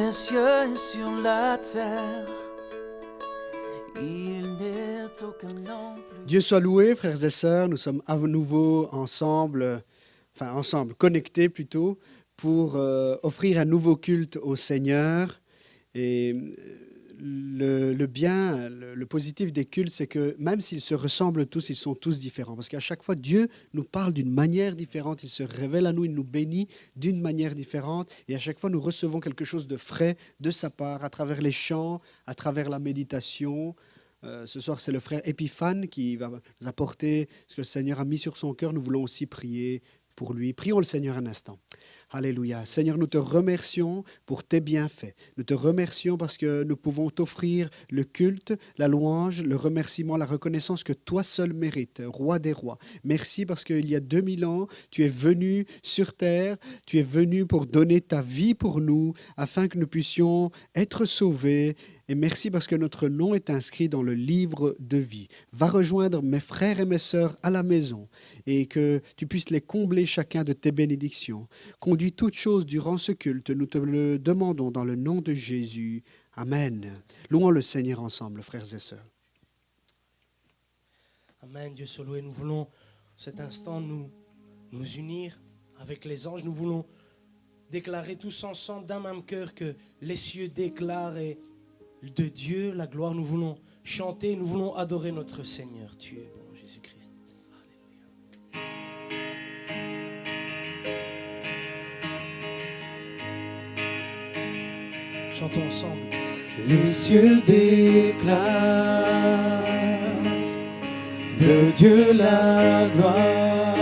les cieux et sur la terre, il n'est aucun nom plus... Dieu soit loué, frères et sœurs, nous sommes à nouveau ensemble, connectés plutôt, pour offrir un nouveau culte au Seigneur. Et le bien, le positif des cultes, c'est que même s'ils se ressemblent tous, ils sont tous différents. Parce qu'à chaque fois, Dieu nous parle d'une manière différente, il se révèle à nous, il nous bénit d'une manière différente. Et à chaque fois, nous recevons quelque chose de frais de sa part, à travers les chants, à travers la méditation. Ce soir, c'est le frère Épiphane qui va nous apporter ce que le Seigneur a mis sur son cœur. Nous voulons aussi prier pour lui. Prions le Seigneur un instant. Alléluia. Seigneur, nous te remercions pour tes bienfaits. Nous te remercions parce que nous pouvons t'offrir le culte, la louange, le remerciement, la reconnaissance que toi seul mérites, roi des rois. Merci parce qu'il y a 2000 ans, tu es venu sur terre, tu es venu pour donner ta vie pour nous, afin que nous puissions être sauvés. Et merci parce que notre nom est inscrit dans le livre de vie. Va rejoindre mes frères et mes sœurs à la maison et que tu puisses les combler chacun de tes bénédictions. Conduis toutes choses durant ce culte. Nous te le demandons dans le nom de Jésus. Amen. Louons le Seigneur ensemble, frères et sœurs. Amen. Dieu soit loué. Nous voulons cet instant nous unir avec les anges. Nous voulons déclarer tous ensemble d'un même cœur que les cieux déclarent et de Dieu la gloire. Nous voulons chanter, nous voulons adorer notre Seigneur. Tu es bon, Jésus-Christ. Alléluia. Chantons ensemble. Les cieux déclarent de Dieu la gloire,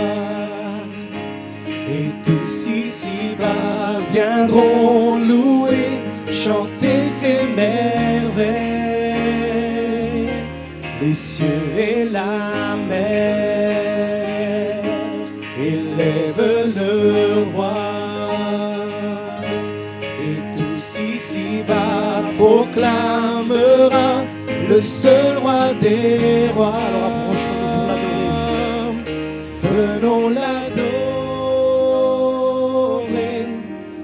et tous ici-bas viendront louer, chanter ses merveilles. Les cieux et la mer élèvent le roi, et tous ici-bas proclamera le seul roi des rois. Alors approchons-nous pour l'adorer. Venons l'adorer,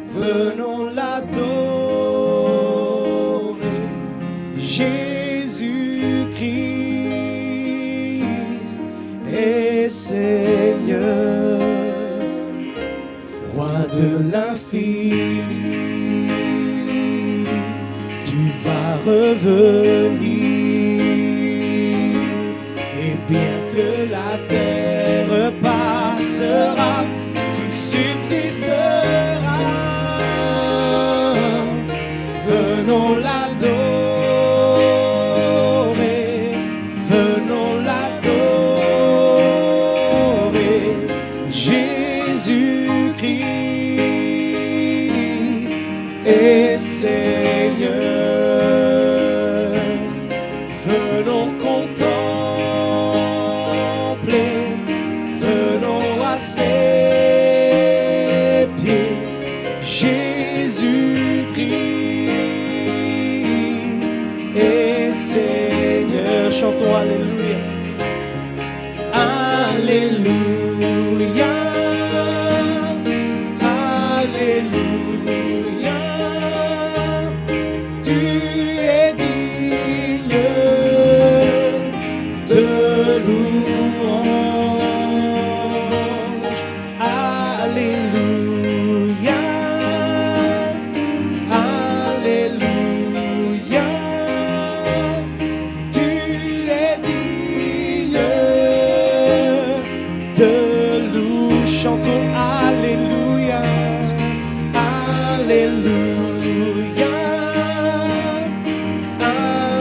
venons l'adorer. Jésus-Christ est Seigneur, roi de l'infini. Tu vas revenir. Bien que la terre passera, tu subsisteras. Venons l'adorer, venons l'adorer. Jésus-Christ est Seigneur. Venons ses pieds. Jésus-Christ est Seigneur. Chantons Alléluia. Alléluia. Alléluia. Tu es digne de louange. Alléluia, Alléluia, tu es digne de louange. Chantons Alléluia, Alléluia,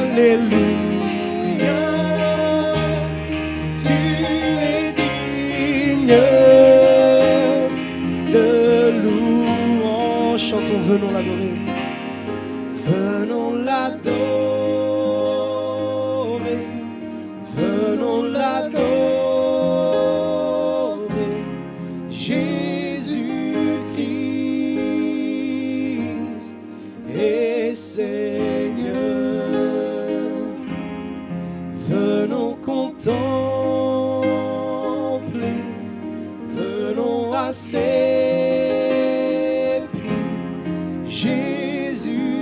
Alléluia, tu es digne de louange. Chantons, venons l'adorer. Venons l'adorer. Venons l'adorer. Jésus-Christ est Seigneur. Venons contempler. Venons à ses pieds. Jésus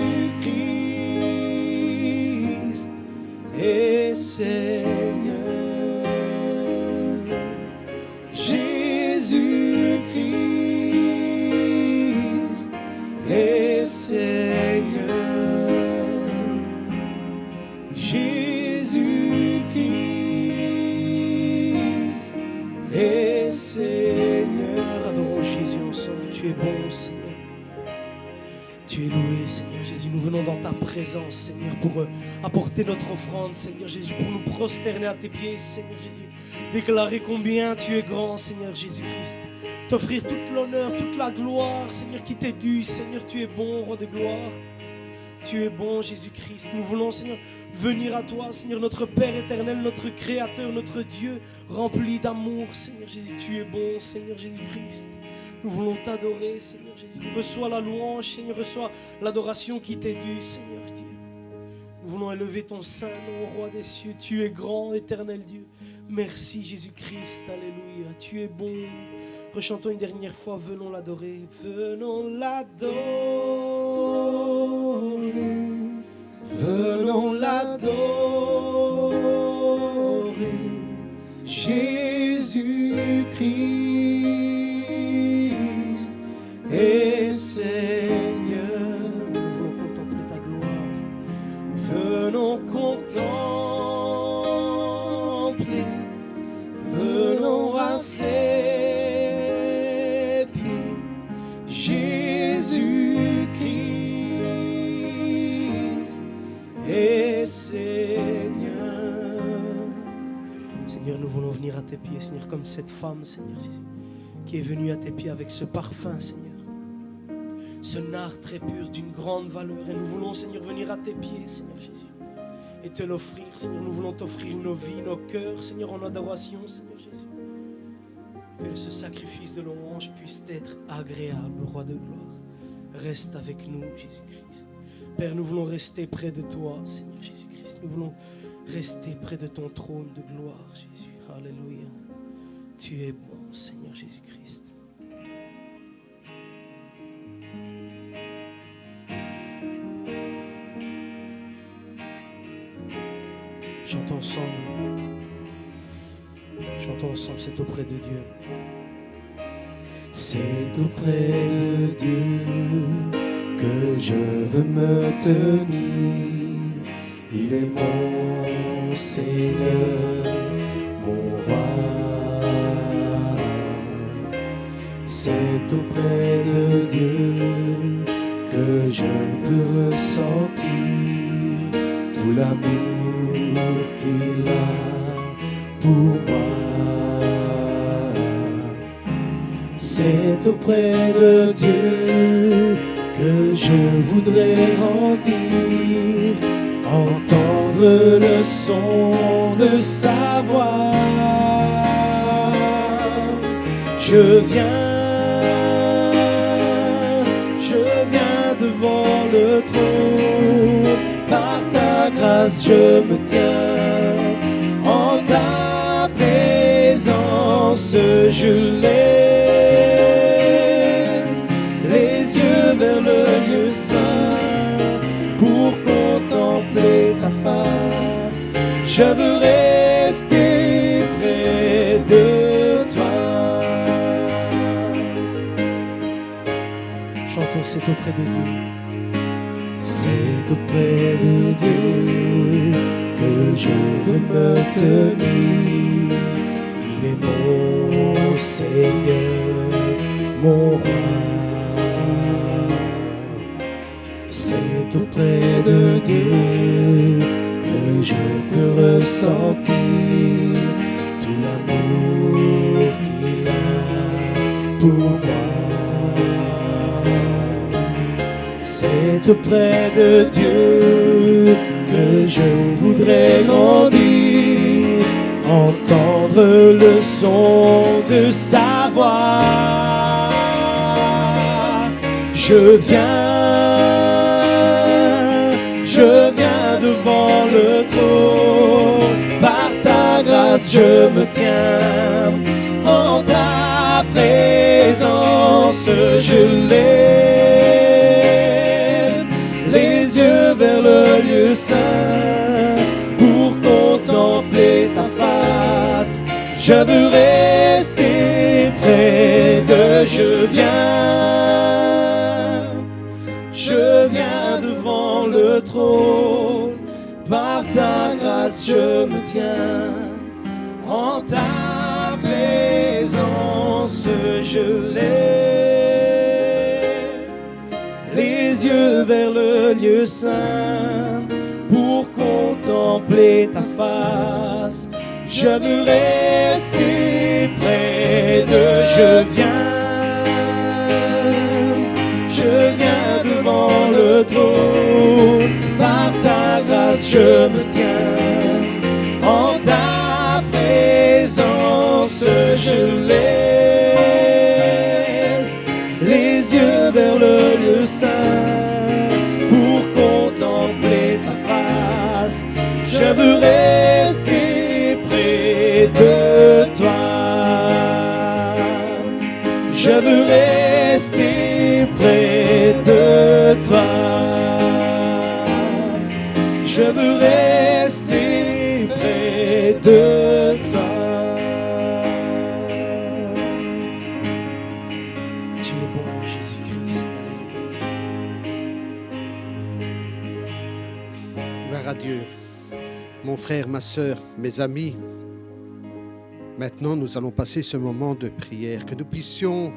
Seigneur. Adorons Jésus ensemble. Tu es bon, Seigneur. Tu es loué, Seigneur Jésus. Nous venons dans ta présence, Seigneur, pour apporter notre offrande, Seigneur Jésus, pour nous prosterner à tes pieds, Seigneur Jésus. Déclarer combien tu es grand, Seigneur Jésus-Christ. T'offrir toute l'honneur, toute la gloire, Seigneur, qui t'est due. Seigneur, tu es bon, roi de gloire. Tu es bon, Jésus-Christ. Nous voulons, Seigneur, venir à toi, Seigneur, notre Père éternel, notre Créateur, notre Dieu, rempli d'amour, Seigneur Jésus. Tu es bon, Seigneur Jésus-Christ. Nous voulons t'adorer, Seigneur Jésus. Reçois la louange, Seigneur, reçois l'adoration qui t'est due, Seigneur Dieu. Nous voulons élever ton saint nom, roi des cieux. Tu es grand, éternel Dieu. Merci, Jésus-Christ. Alléluia. Tu es bon. Rechantons une dernière fois. Venons l'adorer. Venons l'adorer. Venons l'adorer. Jésus-Christ est Seigneur. Nous voulons contempler ta gloire. Venons contempler. Venons à ses pieds. Jésus-Christ est Seigneur. Seigneur, nous voulons venir à tes pieds, Seigneur, comme cette femme, Seigneur Jésus, qui est venue à tes pieds avec ce parfum, Seigneur. Ce nard très pur d'une grande valeur. Et nous voulons, Seigneur, venir à tes pieds, Seigneur Jésus, et te l'offrir, Seigneur. Nous voulons t'offrir nos vies, nos cœurs, Seigneur, en adoration, Seigneur Jésus. Que ce sacrifice de louange puisse être agréable, roi de gloire. Reste avec nous, Jésus-Christ. Père, nous voulons rester près de toi, Seigneur Jésus-Christ. Nous voulons rester près de ton trône de gloire, Jésus. Alléluia. Tu es bon, Seigneur Jésus-Christ. Chantons ensemble. Chantons ensemble, c'est auprès de Dieu. C'est auprès de Dieu que je veux me tenir. Il est mon Seigneur, mon roi. C'est auprès de Dieu que je peux ressentir tout l'amour qu'il a pour moi. C'est auprès de Dieu que je voudrais grandir, entendre le son de sa voix. Je viens devant le trône, par ta grâce je me tiens, en ta présence je lève les yeux vers le lieu saint pour contempler ta face. Je veux rester près de toi. Chantons, c'est auprès de Dieu. C'est auprès de Dieu que je veux me tenir. Il est mon Seigneur, mon roi. C'est auprès de Dieu que je peux ressentir tout l'amour qu'il a pour moi. C'est auprès de Dieu que je voudrais grandir, entendre le son de sa voix. Je viens devant le trône, par ta grâce je me tiens, en ta présence je lève les yeux vers le lieu saint pour contempler ta face. Je veux rester près de, je viens devant le trône, par ta grâce je me tiens, en ta présence je lève les yeux vers le lieu saint pour contempler ta face. Je veux rester près de, je viens devant le trône, par ta grâce je me tiens, en ta présence je lève les yeux vers le lieu saint pour contempler ta face. Je veux rester près de toi, je veux rester près de toi, je veux rester près de toi. Tu es bon, Jésus-Christ. Gloire à Dieu. Mon frère, ma sœur, mes amis, maintenant nous allons passer ce moment de prière, que nous puissions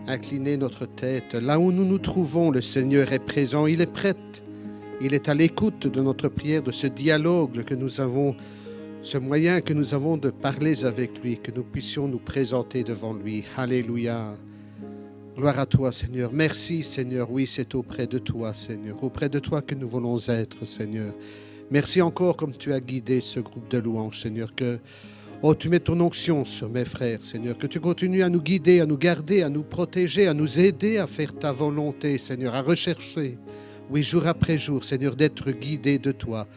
incliner notre tête. Là où nous nous trouvons, le Seigneur est présent, il est prêt, il est à l'écoute de notre prière, de ce dialogue que nous avons, ce moyen que nous avons de parler avec lui, que nous puissions nous présenter devant lui. Alléluia. Gloire à toi, Seigneur. Merci, Seigneur. Oui, c'est auprès de toi, Seigneur. Auprès de toi que nous voulons être, Seigneur. Merci encore comme tu as guidé ce groupe de louanges, Seigneur, que tu mets ton onction sur mes frères, Seigneur, que tu continues à nous guider, à nous garder, à nous protéger, à nous aider à faire ta volonté, Seigneur, à rechercher, oui, jour après jour, Seigneur, d'être guidé de toi.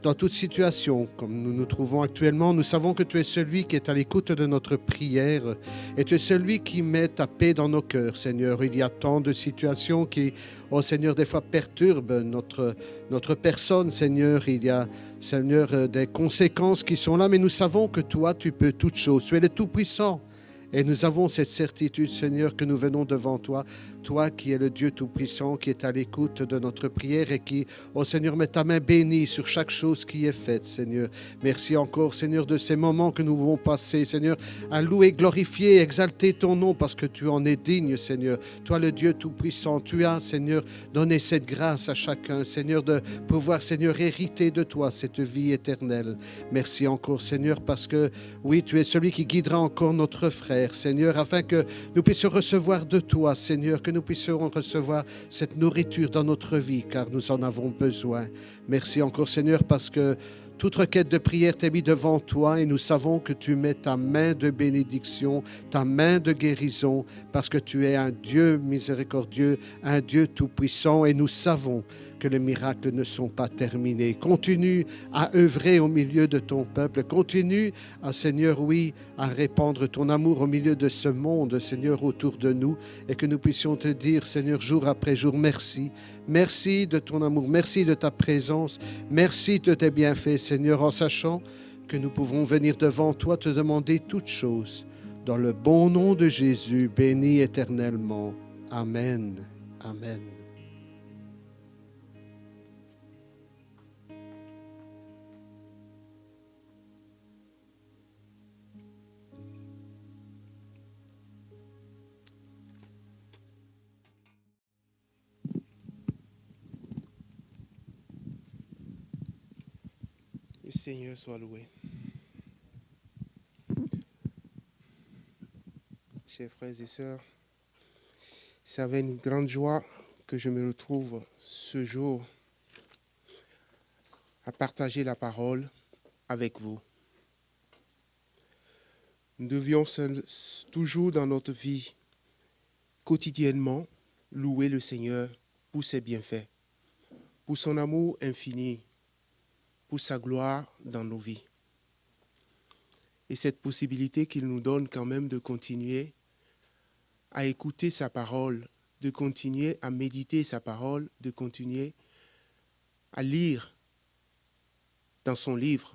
Dans toute situation, comme nous nous trouvons actuellement, nous savons que tu es celui qui est à l'écoute de notre prière et tu es celui qui met ta paix dans nos cœurs, Seigneur. Il y a tant de situations qui, oh Seigneur, des fois perturbent notre personne, Seigneur. Il y a, Seigneur, des conséquences qui sont là, mais nous savons que toi, tu peux toutes choses. Tu es le Tout-Puissant. Et nous avons cette certitude, Seigneur, que nous venons devant toi, toi qui es le Dieu Tout-Puissant, qui est à l'écoute de notre prière et qui, oh Seigneur, met ta main bénie sur chaque chose qui est faite, Seigneur. Merci encore, Seigneur, de ces moments que nous pouvons passer, Seigneur, à louer, glorifier, exalter ton nom parce que tu en es digne, Seigneur. Toi, le Dieu Tout-Puissant, tu as, Seigneur, donné cette grâce à chacun, Seigneur, de pouvoir, Seigneur, hériter de toi cette vie éternelle. Merci encore, Seigneur, parce que, oui, tu es celui qui guidera encore notre frère, Seigneur, afin que nous puissions recevoir de toi, Seigneur, que nous puissions recevoir cette nourriture dans notre vie, car nous en avons besoin. Merci encore, Seigneur, parce que toute requête de prière t'est mise devant toi et nous savons que tu mets ta main de bénédiction, ta main de guérison, parce que tu es un Dieu miséricordieux, un Dieu tout-puissant et nous savons que les miracles ne sont pas terminés. Continue à œuvrer au milieu de ton peuple. Continue, Seigneur, oui, à répandre ton amour au milieu de ce monde, Seigneur, autour de nous et que nous puissions te dire, Seigneur, jour après jour, merci. Merci de ton amour, merci de ta présence, merci de tes bienfaits, Seigneur, en sachant que nous pouvons venir devant toi te demander toutes choses. Dans le bon nom de Jésus, béni éternellement. Amen. Amen. Le Seigneur soit loué. Chers frères et sœurs, c'est avec une grande joie que je me retrouve ce jour à partager la parole avec vous. Nous devions toujours dans notre vie, quotidiennement, louer le Seigneur pour ses bienfaits, pour son amour infini, pour sa gloire dans nos vies. Et cette possibilité qu'il nous donne quand même de continuer à écouter sa parole, de continuer à méditer sa parole, de continuer à lire dans son livre,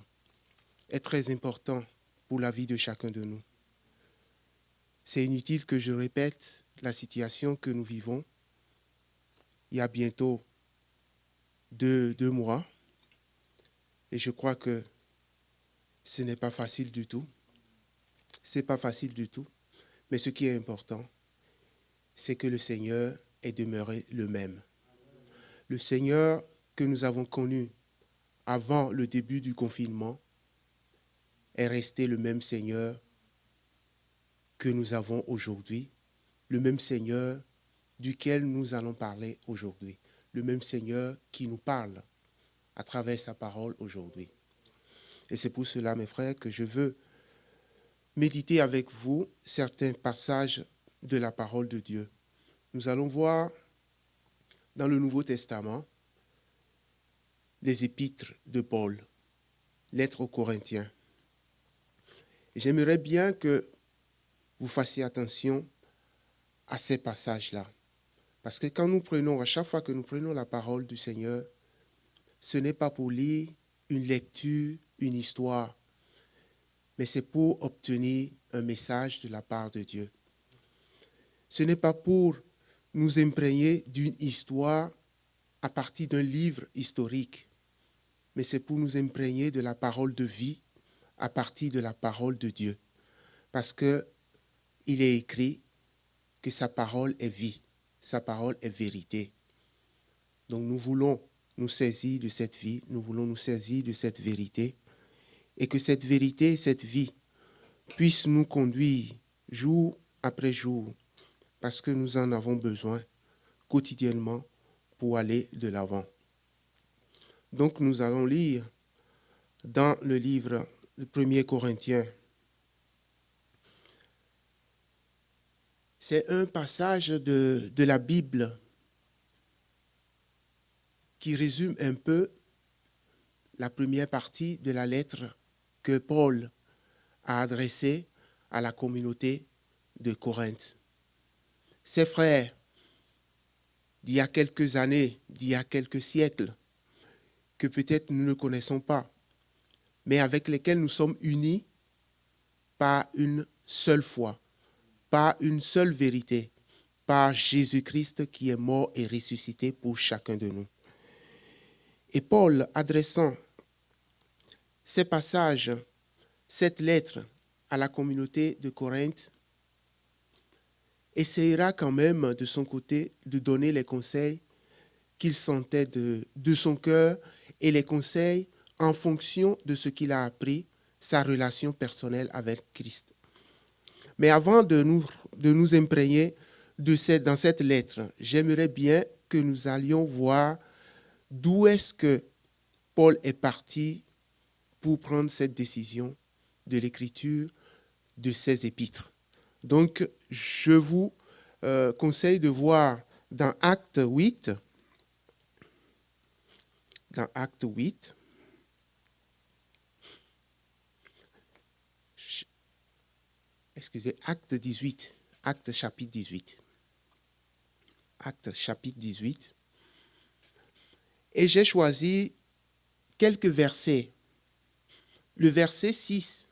est très important pour la vie de chacun de nous. C'est inutile que je répète la situation que nous vivons. Il y a bientôt deux mois, et je crois que ce n'est pas facile du tout. Ce n'est pas facile du tout. Mais ce qui est important, c'est que le Seigneur est demeuré le même. Le Seigneur que nous avons connu avant le début du confinement est resté le même Seigneur que nous avons aujourd'hui, le même Seigneur duquel nous allons parler aujourd'hui, le même Seigneur qui nous parle à travers sa parole aujourd'hui. Et c'est pour cela, mes frères, que je veux méditer avec vous certains passages de la parole de Dieu. Nous allons voir dans le Nouveau Testament les épîtres de Paul, lettres aux Corinthiens. Et j'aimerais bien que vous fassiez attention à ces passages-là. Parce que quand nous prenons, à chaque fois que nous prenons la parole du Seigneur, ce n'est pas pour lire une lecture, une histoire, mais c'est pour obtenir un message de la part de Dieu. Ce n'est pas pour nous imprégner d'une histoire à partir d'un livre historique, mais c'est pour nous imprégner de la parole de vie à partir de la parole de Dieu. Parce qu'il est écrit que sa parole est vie, sa parole est vérité. Donc nous voulons nous saisir de cette vie, nous voulons nous saisir de cette vérité, et que cette vérité, cette vie, puisse nous conduire jour après jour, parce que nous en avons besoin quotidiennement pour aller de l'avant. Donc nous allons lire dans le livre de 1 Corinthiens. C'est un passage de la Bible qui résume un peu la première partie de la lettre que Paul a adressée à la communauté de Corinthe. Ses frères d'il y a quelques années, d'il y a quelques siècles, que peut-être nous ne connaissons pas, mais avec lesquels nous sommes unis par une seule foi, par une seule vérité, par Jésus-Christ qui est mort et ressuscité pour chacun de nous. Et Paul, adressant ces passages, cette lettre à la communauté de Corinthe, essayera quand même de son côté de donner les conseils qu'il sentait de son cœur et les conseils en fonction de ce qu'il a appris, sa relation personnelle avec Christ. Mais avant de nous imprégner dans cette lettre, j'aimerais bien que nous allions voir d'où est-ce que Paul est parti pour prendre cette décision de l'écriture de ces épîtres. Donc, je vous conseille de voir dans Acte 8, Acte chapitre 18. Acte chapitre 18. Et j'ai choisi quelques versets. Le verset 6,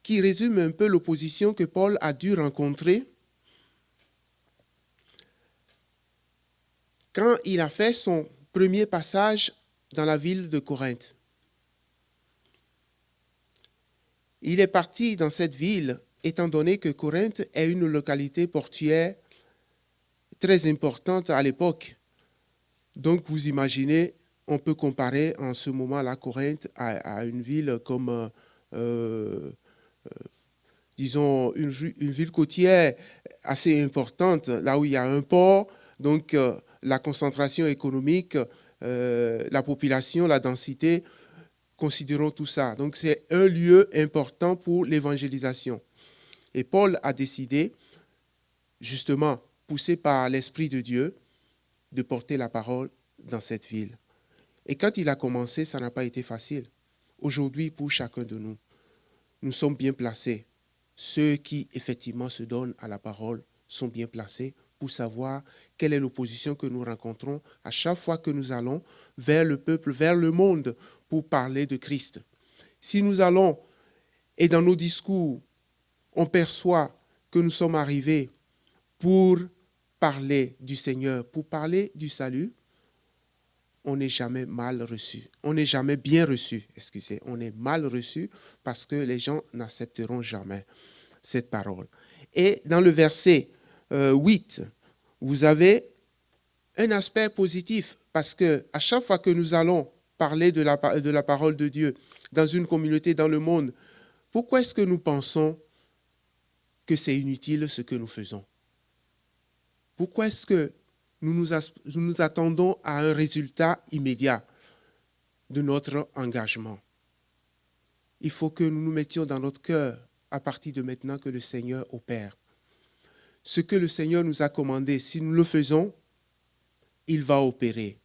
qui résume un peu l'opposition que Paul a dû rencontrer quand il a fait son premier passage dans la ville de Corinthe. Il est parti dans cette ville, étant donné que Corinthe est une localité portuaire très importante à l'époque. Donc vous imaginez, on peut comparer en ce moment-là Corinthe à une ville comme, disons, une ville côtière assez importante, là où il y a un port, donc la concentration économique, la population, la densité, considérons tout ça. Donc c'est un lieu important pour l'évangélisation. Et Paul a décidé, justement, poussé par l'Esprit de Dieu, de porter la parole dans cette ville. Et quand il a commencé, ça n'a pas été facile. Aujourd'hui, pour chacun de nous, nous sommes bien placés. Ceux qui, effectivement, se donnent à la parole sont bien placés pour savoir quelle est l'opposition que nous rencontrons à chaque fois que nous allons vers le peuple, vers le monde, pour parler de Christ. Si nous allons, et dans nos discours, on perçoit que nous sommes arrivés pour parler du Seigneur, pour parler du salut, on n'est jamais mal reçu. On n'est jamais bien reçu, excusez. On est mal reçu parce que les gens n'accepteront jamais cette parole. Et dans le verset 8, vous avez un aspect positif, parce que à chaque fois que nous allons parler de la parole de Dieu dans une communauté, dans le monde, pourquoi est-ce que nous pensons que c'est inutile ce que nous faisons? Pourquoi est-ce que nous nous attendons à un résultat immédiat de notre engagement? Il faut que nous nous mettions dans notre cœur, à partir de maintenant, que le Seigneur opère. Ce que le Seigneur nous a commandé, si nous le faisons, il va opérer.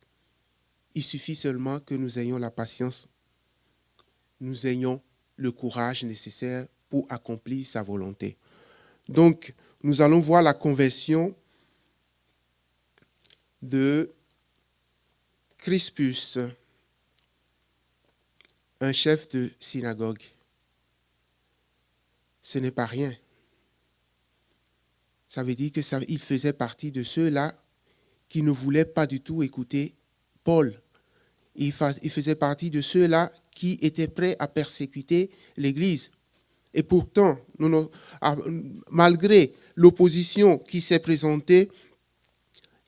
Il suffit seulement que nous ayons la patience, nous ayons le courage nécessaire pour accomplir sa volonté. Donc, nous allons voir la conversion de Crispus, un chef de synagogue. Ce n'est pas rien. Ça veut dire qu'il faisait partie de ceux-là qui ne voulaient pas du tout écouter Paul. Il faisait partie de ceux-là qui étaient prêts à persécuter l'Église. Et pourtant, malgré l'opposition qui s'est présentée,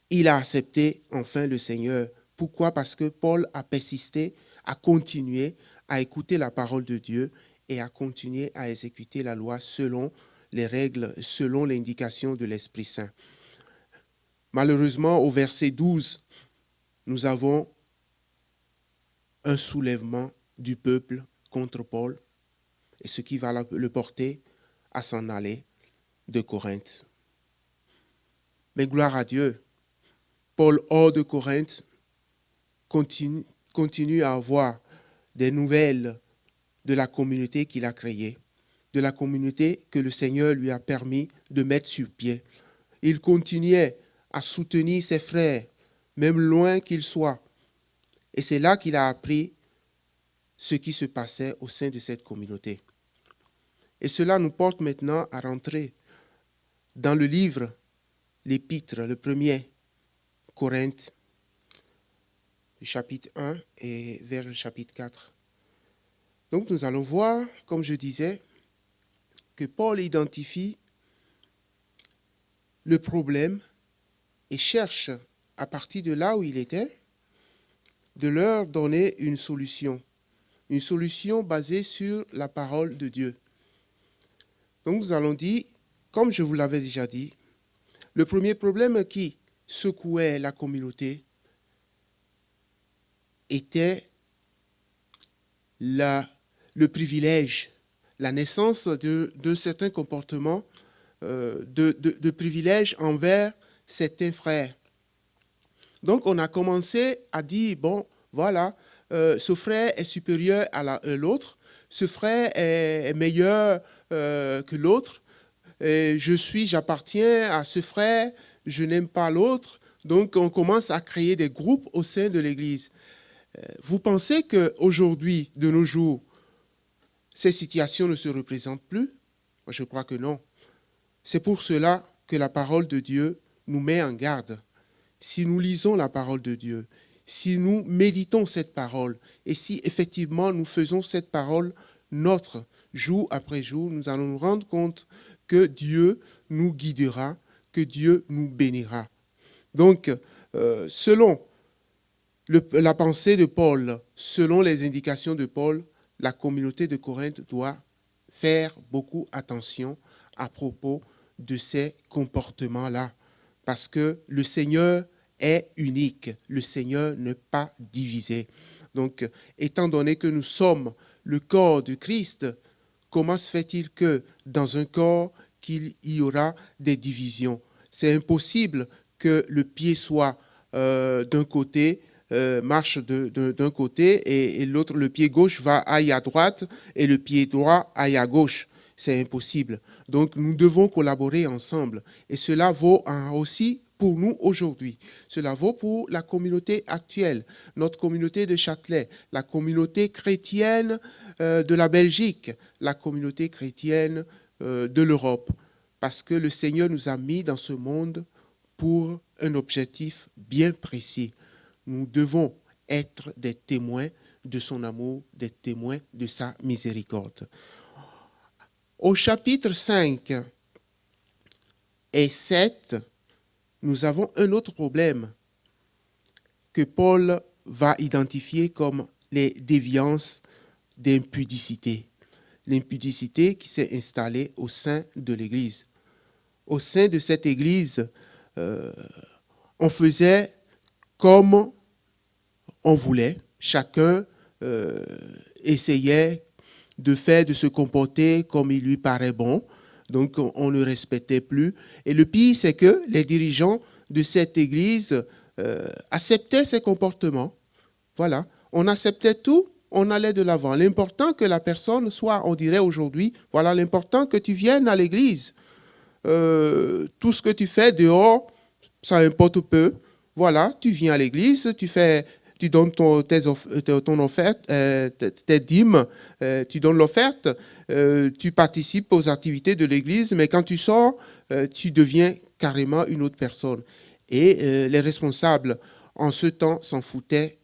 il a accepté enfin le Seigneur. Pourquoi? Parce que Paul a persisté, a continué à écouter la parole de Dieu et à continuer à exécuter la loi selon les règles, selon l'indication de l'Esprit Saint. Malheureusement, au verset 12, nous avons un soulèvement du peuple contre Paul, et ce qui va le porter à s'en aller de Corinthe. Mais gloire à Dieu, Paul, hors de Corinthe, continue à avoir des nouvelles de la communauté qu'il a créée, de la communauté que le Seigneur lui a permis de mettre sur pied. Il continuait à soutenir ses frères, même loin qu'ils soient. Et c'est là qu'il a appris ce qui se passait au sein de cette communauté. Et cela nous porte maintenant à rentrer dans le livre, l'épître, le premier, Corinthe, du chapitre 1 et vers le chapitre 4. Donc nous allons voir, comme je disais, que Paul identifie le problème et cherche, à partir de là où il était, de leur donner une solution basée sur la parole de Dieu. Donc nous allons dire, comme je vous l'avais déjà dit, le premier problème qui secouait la communauté était le privilège, la naissance d'un certain comportement de privilège envers certains frères. Donc on a commencé à dire, bon, voilà, ce frère est supérieur à l'autre, ce frère est meilleur que l'autre, et j'appartiens à ce frère, je n'aime pas l'autre. Donc on commence à créer des groupes au sein de l'Église. Vous pensez qu'aujourd'hui, de nos jours, ces situations ne se représentent plus? Moi, je crois que non. C'est pour cela que la parole de Dieu nous met en garde. Si nous lisons la parole de Dieu, si nous méditons cette parole, et si effectivement nous faisons cette parole notre, jour après jour, nous allons nous rendre compte que Dieu nous guidera, que Dieu nous bénira. Donc, selon la pensée de Paul, selon les indications de Paul, la communauté de Corinthe doit faire beaucoup attention à propos de ces comportements-là. Parce que le Seigneur est unique, le Seigneur n'est pas divisé. Donc, étant donné que nous sommes le corps de Christ, comment se fait-il que dans un corps, qu'il y aura des divisions? C'est impossible que le pied soit d'un côté, marche d'un côté et l'autre, le pied gauche aille à droite et le pied droit aille à gauche. C'est impossible. Donc nous devons collaborer ensemble. Et cela vaut aussi pour nous aujourd'hui. Cela vaut pour la communauté actuelle, notre communauté de Châtelet, la communauté chrétienne de la Belgique, la communauté chrétienne de l'Europe. Parce que le Seigneur nous a mis dans ce monde pour un objectif bien précis. Nous devons être des témoins de son amour, des témoins de sa miséricorde. Au chapitre 5 et 7, nous avons un autre problème que Paul va identifier comme les déviances d'impudicité. L'impudicité qui s'est installée au sein de l'Église. Au sein de cette Église, on faisait comme on voulait. Chacun essayait de faire, de se comporter comme il lui paraît bon. Donc, on ne respectait plus. Et le pire, c'est que les dirigeants de cette Église acceptaient ces comportements. Voilà. On acceptait tout, on allait de l'avant. L'important que la personne soit, on dirait aujourd'hui, voilà, l'important que tu viennes à l'église. Tout ce que tu fais dehors, ça importe peu. Voilà, tu viens à l'église, tu donnes ton offerte, tes dîmes, tu donnes l'offerte, tu participes aux activités de l'église, mais quand tu sors, tu deviens carrément une autre personne. Et les responsables, en ce temps, s'en foutaient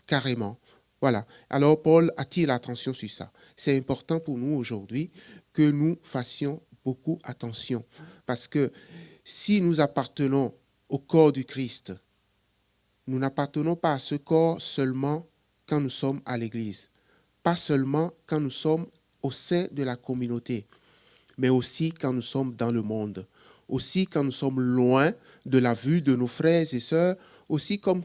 carrément. Voilà. Alors, Paul attire l'attention sur ça. C'est important pour nous aujourd'hui que nous fassions beaucoup attention. Parce que si nous appartenons au corps du Christ, nous n'appartenons pas à ce corps seulement quand nous sommes à l'église. Pas seulement quand nous sommes au sein de la communauté, mais aussi quand nous sommes dans le monde. Aussi quand nous sommes loin de la vue de nos frères et sœurs, aussi quand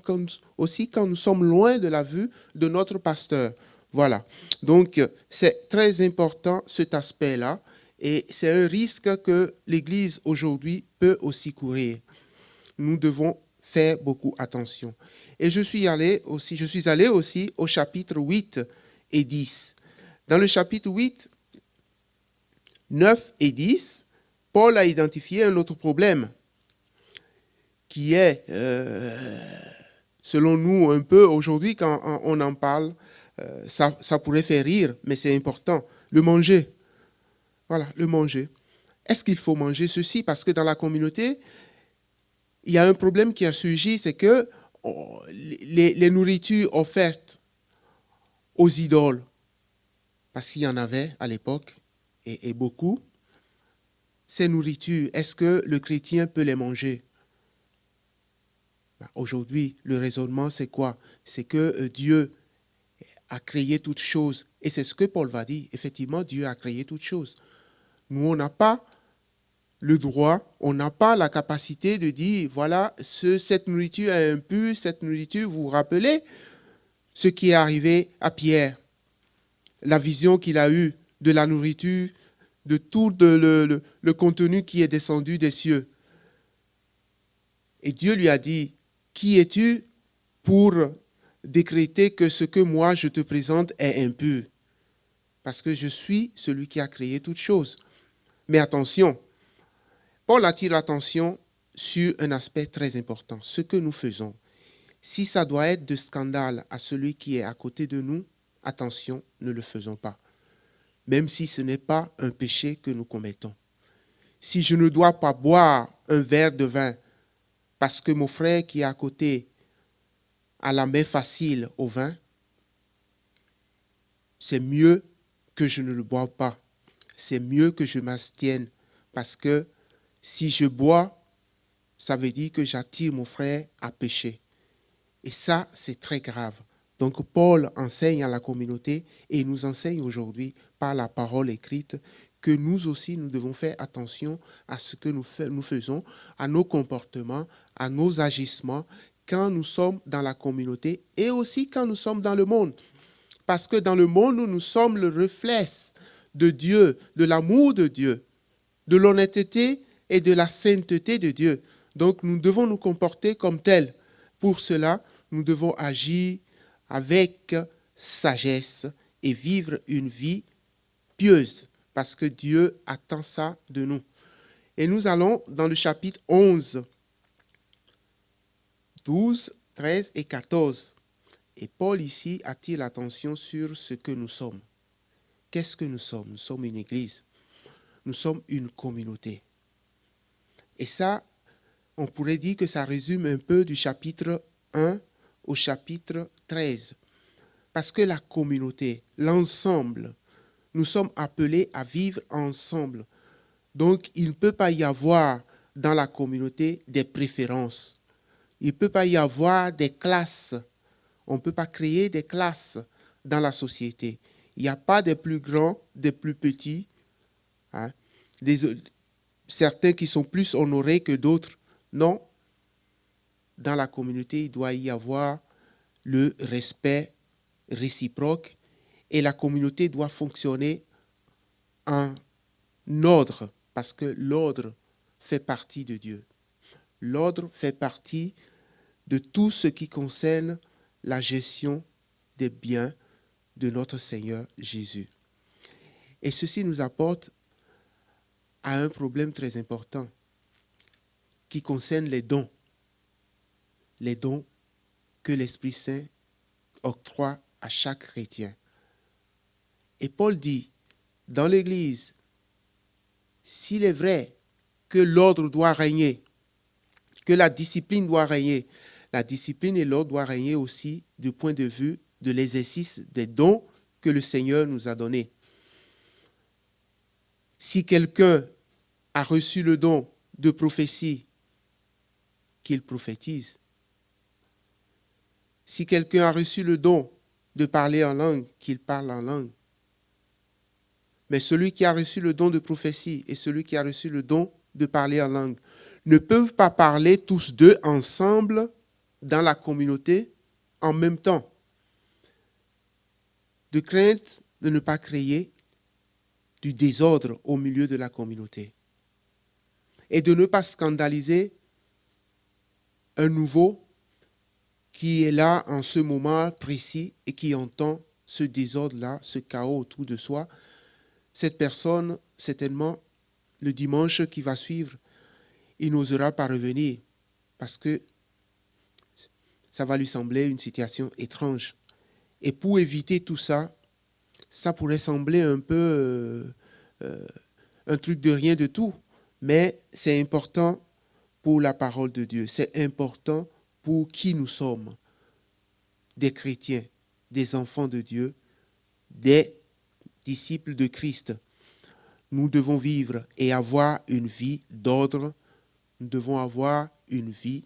nous sommes loin de la vue de notre pasteur. Voilà. Donc, c'est très important cet aspect-là, et c'est un risque que l'Église aujourd'hui peut aussi courir. Nous devons faire beaucoup attention. Et je suis allé aussi au chapitre 8 et 10. Dans le chapitre 8, 9 et 10, Paul a identifié un autre problème qui est, selon nous, un peu aujourd'hui, quand on en parle, ça pourrait faire rire, mais c'est important, le manger. Voilà, le manger. Est-ce qu'il faut manger ceci? Parce que dans la communauté, il y a un problème qui a surgi, c'est que les nourritures offertes aux idoles, parce qu'il y en avait à l'époque, et beaucoup, ces nourritures, est-ce que le chrétien peut les manger? Aujourd'hui, le raisonnement, c'est quoi? C'est que Dieu a créé toutes choses. Et c'est ce que Paul va dire. Effectivement, Dieu a créé toutes choses. Nous, on n'a pas le droit, on n'a pas la capacité de dire, voilà, cette nourriture est impure, cette nourriture, vous vous rappelez ce qui est arrivé à Pierre, la vision qu'il a eue de la nourriture, de tout le contenu qui est descendu des cieux. Et Dieu lui a dit, qui es-tu pour décréter que ce que moi je te présente est impur? Parce que je suis celui qui a créé toutes choses. Mais attention, Paul attire l'attention sur un aspect très important, ce que nous faisons. Si ça doit être de scandale à celui qui est à côté de nous, attention, ne le faisons pas. Même si ce n'est pas un péché que nous commettons. Si je ne dois pas boire un verre de vin parce que mon frère qui est à côté a la main facile au vin, c'est mieux que je ne le boive pas. C'est mieux que je m'abstienne parce que si je bois, ça veut dire que j'attire mon frère à pécher. Et ça, c'est très grave. Donc Paul enseigne à la communauté et nous enseigne aujourd'hui par la parole écrite que nous aussi, nous devons faire attention à ce que nous faisons, à nos comportements, à nos agissements quand nous sommes dans la communauté et aussi quand nous sommes dans le monde. Parce que dans le monde, nous sommes le reflet de Dieu, de l'amour de Dieu, de l'honnêteté et de la sainteté de Dieu. Donc nous devons nous comporter comme tels. Pour cela, nous devons agir avec sagesse et vivre une vie pieuse, parce que Dieu attend ça de nous. Et nous allons dans le chapitre 11, 12, 13 et 14. Et Paul ici attire l'attention sur ce que nous sommes. Qu'est-ce que nous sommes? Nous sommes une église. Nous sommes une communauté. Et ça, on pourrait dire que ça résume un peu du chapitre 1 au chapitre 13. Parce que la communauté, l'ensemble, nous sommes appelés à vivre ensemble Donc, il ne peut pas y avoir dans la communauté des préférences. Il ne peut pas y avoir des classes. On ne peut pas créer des classes dans la société. Il n'y a pas des plus grands, des plus petits, hein, certains qui sont plus honorés que d'autres. Non. Dans la communauté, il doit y avoir le respect réciproque et la communauté doit fonctionner en ordre parce que l'ordre fait partie de Dieu. L'ordre fait partie de tout ce qui concerne la gestion des biens de notre Seigneur Jésus. Et ceci nous apporte à un problème très important qui concerne les dons. Les dons que l'Esprit Saint octroie à chaque chrétien. Et Paul dit, dans l'Église, s'il est vrai que l'ordre doit régner, que la discipline doit régner, la discipline et l'ordre doivent régner aussi du point de vue de l'exercice des dons que le Seigneur nous a donnés. Si quelqu'un a reçu le don de prophétie, qu'il prophétise. Si quelqu'un a reçu le don de parler en langue, qu'il parle en langue. Mais celui qui a reçu le don de prophétie et celui qui a reçu le don de parler en langue ne peuvent pas parler tous deux ensemble dans la communauté en même temps. De crainte de ne pas créer du désordre au milieu de la communauté et de ne pas scandaliser un nouveau qui est là en ce moment précis et qui entend ce désordre-là, ce chaos autour de soi. Cette personne, certainement, le dimanche qui va suivre, il n'osera pas revenir parce que ça va lui sembler une situation étrange. Et pour éviter tout ça, ça pourrait sembler un peu un truc de rien de tout, mais c'est important pour la parole de Dieu. C'est important pour qui nous sommes, des chrétiens, des enfants de Dieu, des disciples de Christ. Nous devons vivre et avoir une vie d'ordre. Nous devons avoir une vie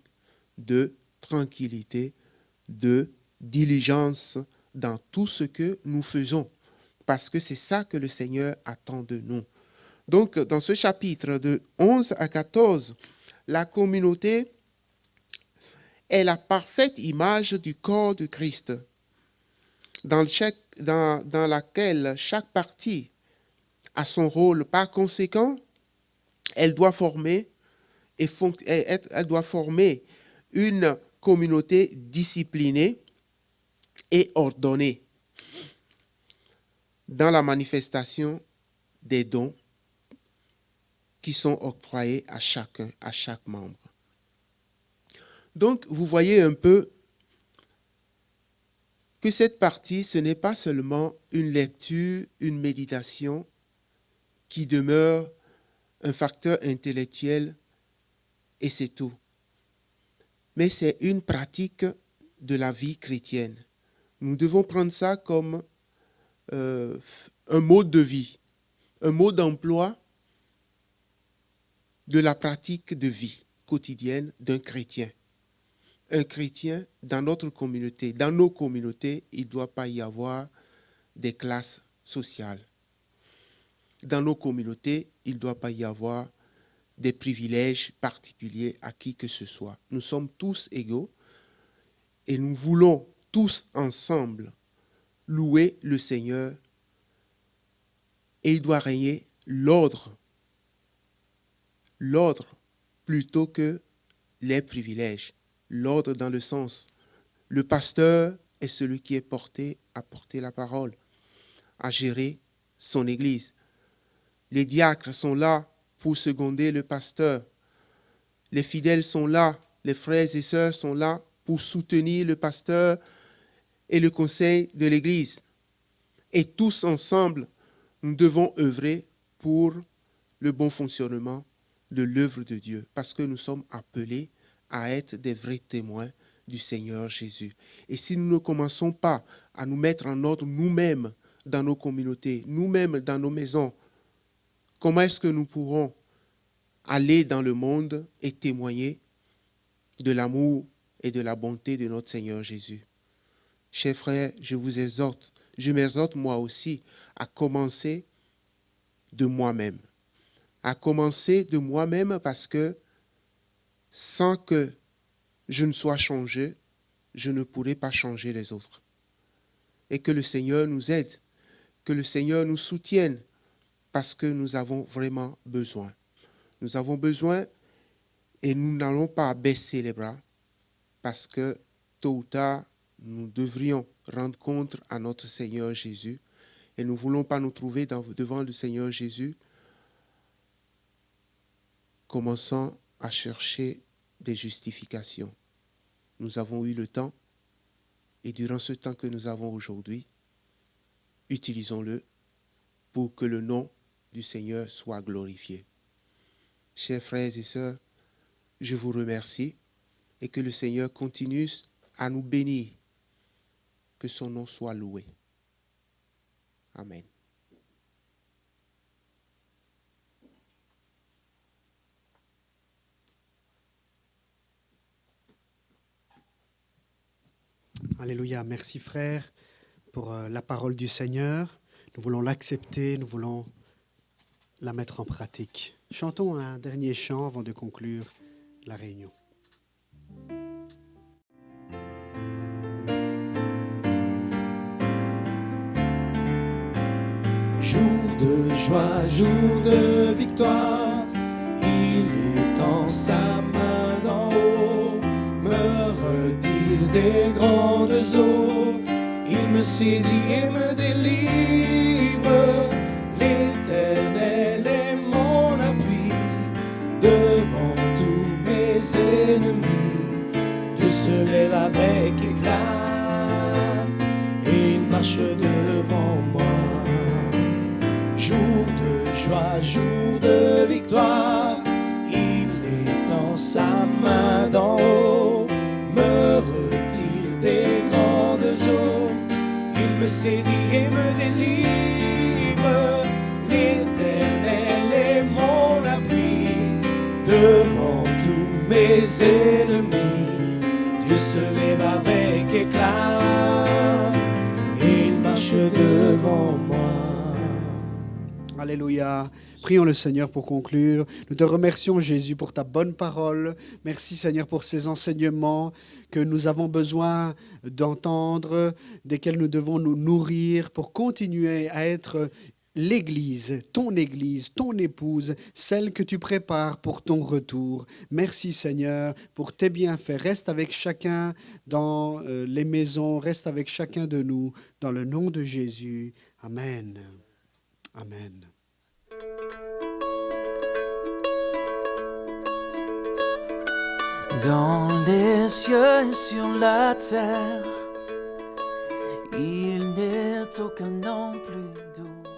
de tranquillité, de diligence dans tout ce que nous faisons. Parce que c'est ça que le Seigneur attend de nous. Donc, dans ce chapitre de 11 à 14, la communauté est la parfaite image du corps de Christ, dans laquelle chaque partie a son rôle. Par conséquent, elle doit former une communauté disciplinée et ordonnée dans la manifestation des dons qui sont octroyés à chacun, à chaque membre. Donc, vous voyez un peu que cette partie, ce n'est pas seulement une lecture, une méditation qui demeure un facteur intellectuel et c'est tout. Mais c'est une pratique de la vie chrétienne. Nous devons prendre ça comme un mode de vie, un mode d'emploi de la pratique de vie quotidienne d'un chrétien. Un chrétien, dans notre communauté, dans nos communautés, il ne doit pas y avoir des classes sociales. Dans nos communautés, il ne doit pas y avoir des privilèges particuliers à qui que ce soit. Nous sommes tous égaux et nous voulons tous ensemble louer le Seigneur et il doit régner l'ordre plutôt que les privilèges. L'ordre dans le sens, le pasteur est celui qui est porté à porter la parole, à gérer son église. Les diacres sont là pour seconder le pasteur. Les fidèles sont là, les frères et sœurs sont là pour soutenir le pasteur et le conseil de l'église. Et tous ensemble, nous devons œuvrer pour le bon fonctionnement de l'œuvre de Dieu, parce que nous sommes appelés à être des vrais témoins du Seigneur Jésus. Et si nous ne commençons pas à nous mettre en ordre nous-mêmes dans nos communautés, nous-mêmes dans nos maisons, comment est-ce que nous pourrons aller dans le monde et témoigner de l'amour et de la bonté de notre Seigneur Jésus. Chers frères, je m'exhorte moi aussi à commencer de moi-même. À commencer de moi-même parce que sans que je ne sois changé, je ne pourrai pas changer les autres. Et que le Seigneur nous aide, que le Seigneur nous soutienne parce que nous avons vraiment besoin. Nous avons besoin et nous n'allons pas baisser les bras parce que tôt ou tard, nous devrions rendre compte à notre Seigneur Jésus et nous ne voulons pas nous trouver devant le Seigneur Jésus commençant à chercher des justifications. Nous avons eu le temps et durant ce temps que nous avons aujourd'hui, utilisons-le pour que le nom du Seigneur soit glorifié. Chers frères et sœurs, je vous remercie et que le Seigneur continue à nous bénir. Que son nom soit loué. Amen. Alléluia. Merci frère pour la parole du Seigneur. Nous voulons l'accepter, nous voulons la mettre en pratique. Chantons un dernier chant avant de conclure la réunion. Jour de joie, jour de victoire, il étend sa main d'en haut, me retire des grandes eaux, il me saisit et me délivre. L'Éternel est mon appui, devant tous mes ennemis, Dieu se lève avec éclat, et il marche devant moi. Jour de joie, jour de victoire, il étend sa main d'en haut, me retire des grandes eaux, il me saisit et me délivre. L'Éternel est mon appui, devant tous mes ennemis, Dieu se lève avec éclat, et il marche devant moi. Alléluia. Prions le Seigneur pour conclure. Nous te remercions, Jésus, pour ta bonne parole. Merci, Seigneur, pour ces enseignements que nous avons besoin d'entendre, desquels nous devons nous nourrir pour continuer à être l'Église, ton épouse, celle que tu prépares pour ton retour. Merci, Seigneur, pour tes bienfaits. Reste avec chacun dans les maisons, reste avec chacun de nous, dans le nom de Jésus. Amen. Amen. Dans les cieux et sur la terre, il n'est aucun nom plus doux.